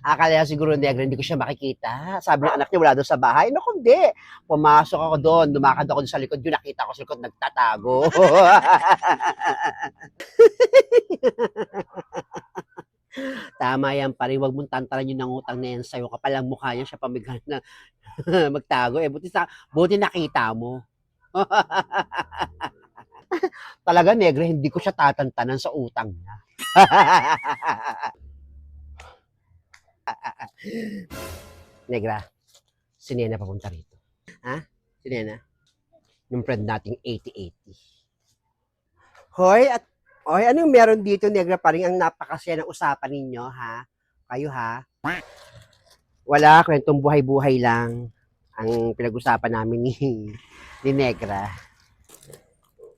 Akala niya siguro negra, hindi ko siya makikita. Sabi ng anak niya, wala doon sa bahay. Naku, hindi. Pumasok ako doon, lumakad ako doon sa likod. Yung nakita ko sa likod, nagtatago. Tama yan, pare. Huwag mong tantaran yung nangutang na yan sa'yo. Kapal ang mukha niya, siya pamigal na magtago. Buti nakita mo. Talaga, negra, hindi ko siya tatantanan sa utang niya. Negra, si Nena papunta rito. Ha? Si Nena? Yung friend nating 80-80. Hoy, Hoy, anong meron dito, Negra? Parang ang napakasaya ng usapan ninyo, ha? Kayo, ha? Wala, kwentong buhay-buhay lang ang pinag-usapan namin ni Negra.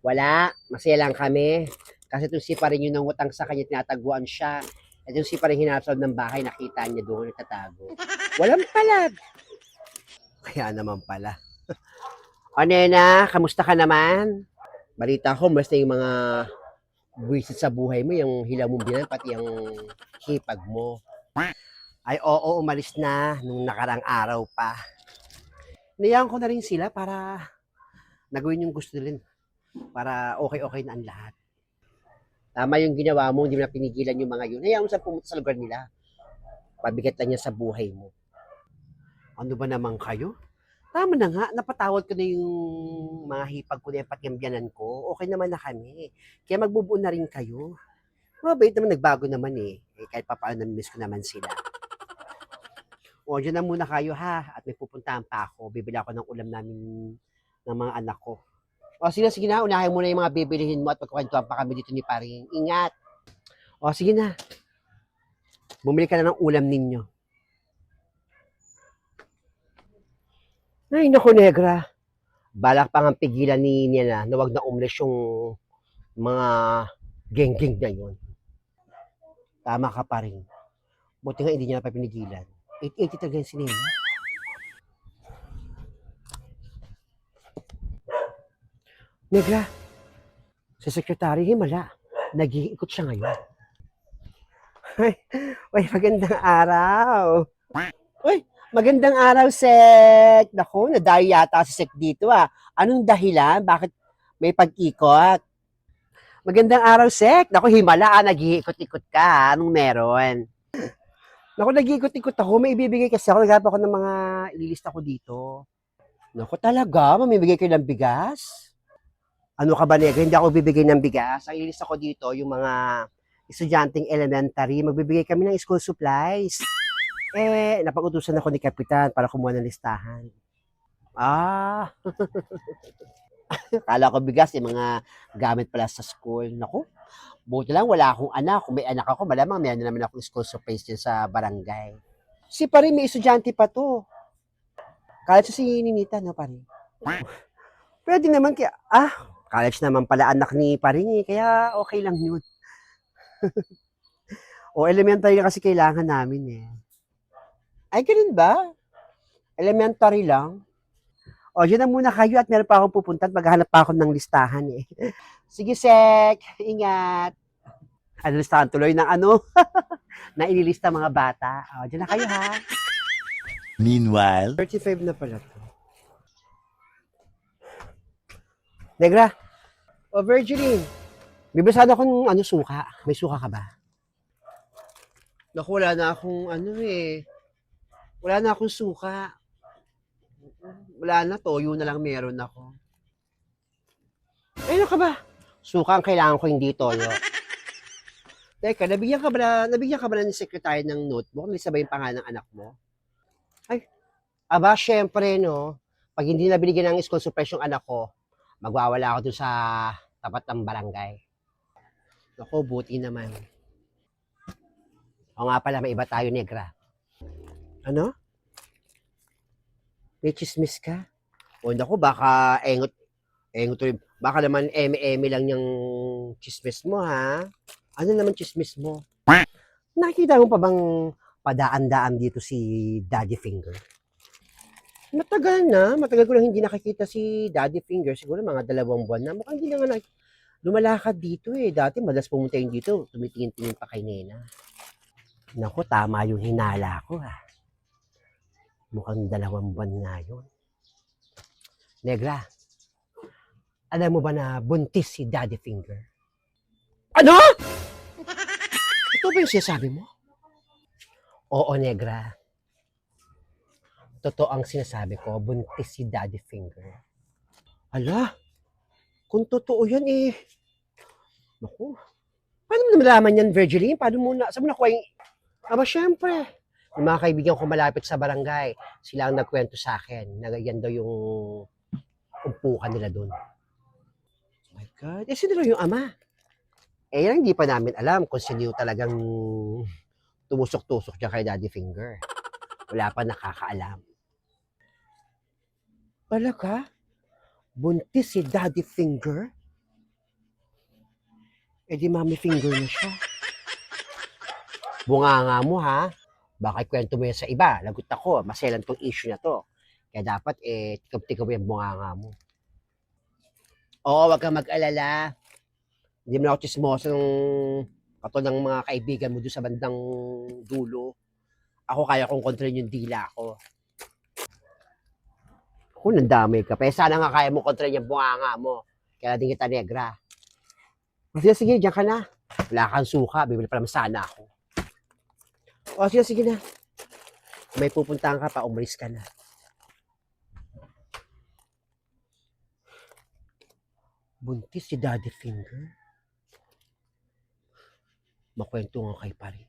Wala, masaya lang kami. Kasi itong si pa rin yung nangutang sa kanya, tinataguan siya. At yung si pa rin hinasal ng bahay, nakita niya doon nagtatago. Walang palag. Kaya naman pala. O, Nena, kamusta ka naman? Balita ko, basta yung mga buwisit sa buhay mo, yung hilaw mong binan, pati yung hipag mo. Ay, oo, umalis na nung nakarang araw pa. Niyaan ko na rin sila para nagawin yung gusto nila para okay-okay na ang lahat. Tama yung ginawa mo, hindi mo na pinigilan yung mga yun. Hayaan mo sa pumunta sa lugar nila. Pabigat lang yan sa buhay mo. Ano ba naman kayo? Tama na nga, napatawad ko na yung mga hipag ko na yung patiambyanan ko. Okay naman na kami. Kaya magbubuo na rin kayo. Mabait naman, nagbago naman eh. Kahit papaano na-miss ko naman sila. O, dyan na muna kayo ha. At may pupuntahan pa ako. Bibili ako ng ulam namin ng mga anak ko. O, sige na. Unahin mo na yung mga bibilihin mo at magkukwentuhan pa kami dito ni Paring. Ingat. O, sige na. Bumili ka na ng ulam ninyo. Ay, naku, Negra. Balak pang ang pigilan ni Nina na wag na umles yung mga geng-geng na yun. Tama ka pa rin. Buti nga hindi niya napapinigilan. 880 talaga yung si Nina. Negra, si Secretary Himala, nag-iikot siya ngayon. Ay, magandang araw. Uy, magandang araw, Sek. Naku, nadayo yata si Sek dito ah. Anong dahilan? Bakit may pag-ikot? Magandang araw, Sek. Naku, himala ah, nag-iikot-ikot ka. Anong meron? Naku, nag-iikot-ikot ako. May ibibigay kasi ako. Naghanap ako ng mga ililista ko dito. Naku, talaga? Mamimigay kayo ng bigas? Ano ka ba, Negra? Hindi ako bibigay ng bigas. Ang ililista ko dito, yung mga estudyanteng elementary. Magbibigay kami ng school supplies. Napag-utusan ako ni Kapitan para kumuha ng listahan. Ah, kala ko bigas, yung mga gamit pala sa school. Naku, buti lang wala akong anak. Kung may anak ako, malamang meron na naman akong school supplies din sa barangay. Si pare, may estudyante pa to. College si Ninita, no, pare? Pwede naman kaya, college naman pala anak ni pare, kaya okay lang yun. O, elementary kasi kailangan namin eh. Ay, ganun ba? Elementary lang? O, dyan na muna kayo at meron pa akong pupunta at maghahanap pa ako ng listahan eh. Sige, Sek. Ingat. Ano listahan tuloy ng ano? Na inilista mga bata. O, dyan na kayo ha. Meanwhile, 35 na pala to. Negra. O, Virginie. Bibasahan ako ng ano, suka. May suka ka ba? Naku, wala na akong ano eh. Wala na akong suka. Wala na, toyo na lang meron ako. Ay, ano ka ba? Suka ang kailangan ko, hindi toyo. Teka, nabigyan ka ba ni secretary ng notebook? Nalisa ba yung pangalan ng anak mo? Ay, aba, syempre, no? Pag hindi na binigyan ng school supplies yung anak ko, magwawala ako dun sa tapat ng barangay. Naku, buti naman. O nga pala, may iba tayo, Negra. Ano? May chismis ka? O naku, baka engot rin. Baka naman eme-eme lang yung chismis mo, ha? Ano naman chismis mo? Nakikita mo pa bang padaan-daan dito si Daddy Finger? Matagal ko lang hindi nakikita si Daddy Finger. Siguro mga 2 buwan na. Mukhang hindi na nga lumalakad dito eh. Dati malas pumunta yun dito, tumitingin-tingin pa kay Nena. Naku, tama yung hinala ko ha. Mukhang 2 buwan nga yun. Negra, alam mo ba na buntis si Daddy Finger? Ano? Ito ba yung sinasabi mo? Oo, Negra. Totoo ang sinasabi ko, buntis si Daddy Finger. Ala, kung totoo yan eh. Naku, paano mo nalaman yan, Virgiline? Paano mo na, saan mo nakuha yung... Aba, syempre. Yung mga kaibigan ko malapit sa barangay, sila ang nagkwento sa akin na yan daw yung umpukan nila doon. Oh my God. Eh, sino daw yung ama? Eh, yan hindi pa namin alam kung sino yung talagang tumusok-tusok dyan kay Daddy Finger. Wala pa nakakaalam. Talaga? Buntis si Daddy Finger? Eh di Mommy Finger na siya. Bunganga mo ha. Baka kwento mo yan sa iba. Lagot ako. Maselan tong issue na to. Kaya dapat tikab-tikab yung bunganga mo. Oo, wag kang mag-alala. Hindi mo na ako chismoso ng katulad ng mga kaibigan mo doon sa bandang dulo. Ako kaya kong kontrolin yung dila ko. Kung nandamay ka. Pero sana nga kaya mo kontrolin yung bunganga mo. Kaya din kita Negra. Sige, diyan ka na. Wala kang suka. Bibili pa naman sana ako. O, sige na. Kung may pupuntahan ka pa, umalis ka na. Buntis si Daddy Finger? Makwento nga kay pare.